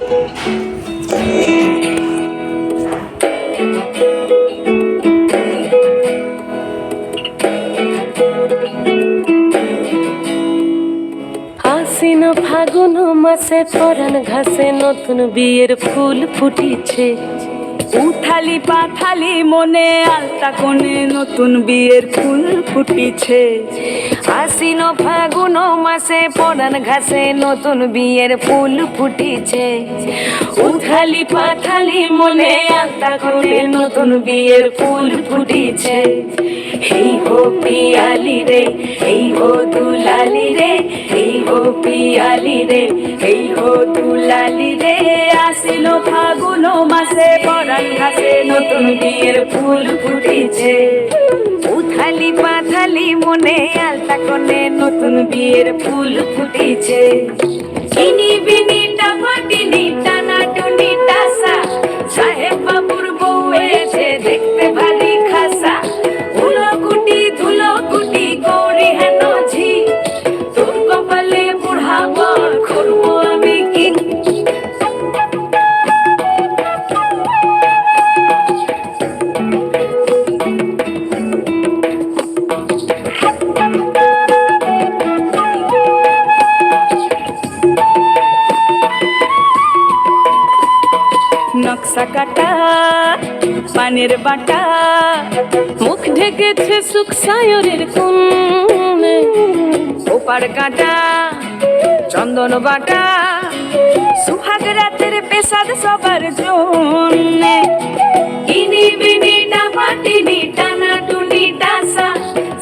আশ্বিন ফাগুন মাসে পরাণ ঘাসে নতুন বিয়ের ফুল ফুটিছে। উথালি পাথালি মনে আলতা কোণে নতুন বিয়ের ফুল ফুটিছে। আশ্বিন ফাগুন মাসে পরাণ ঘাসে নতুন বিয়ের ফুল ফুটিছে। উথালি পাথালি মনে আলতা কোণে নতুন বিয়ের ফুল ফুটিছে। এই হো পিয়ালি রে, এই হো দুলালি রে, এই হো পিয়ালি রে, এই হো দুলালি রে। আশ্বিন ফাগুন মাসে পরাণ ঘাসে নতুন বিয়ের ফুল ফুটিছে। উথালি পাথালি মনে আলতা কোণে নতুন বিয়ের ফুল ফুটিছে। ইনি বিনি টাপাটিনি টানা টুনি টাসা, সাহেব বাবুর বউ এসে দেখতে ভারী খাসা। ধুলো কুটি গৌরী হেন ঝি, তোর কপালে বুড়া বর করবো আমি কি। নকশা কাটা পানের বাটা, মুখ ঢেকেছে সুখ সায়রের কোণে। ওপার কাটা চন্দন বাটা, সুহাগ রাতের পেশাদ সবার জন্যে। ইনি বিনি টাপাটিনি টানা টুনি টাসা,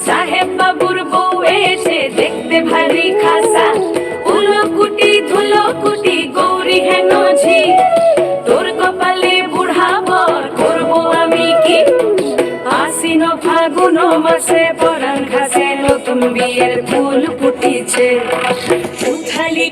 সাহেব বাবুর বউ এসে দেখতে ভারী খাসা। ধুলো কুটি গৌরী হেন ঝি, তোর কপালে বুড়া বর করবো আমি কি। আশ্বিন ফাগুন মাসে পরাণ ঘাসে নতুন বিয়ের ফুল ফুটিছে। উথালি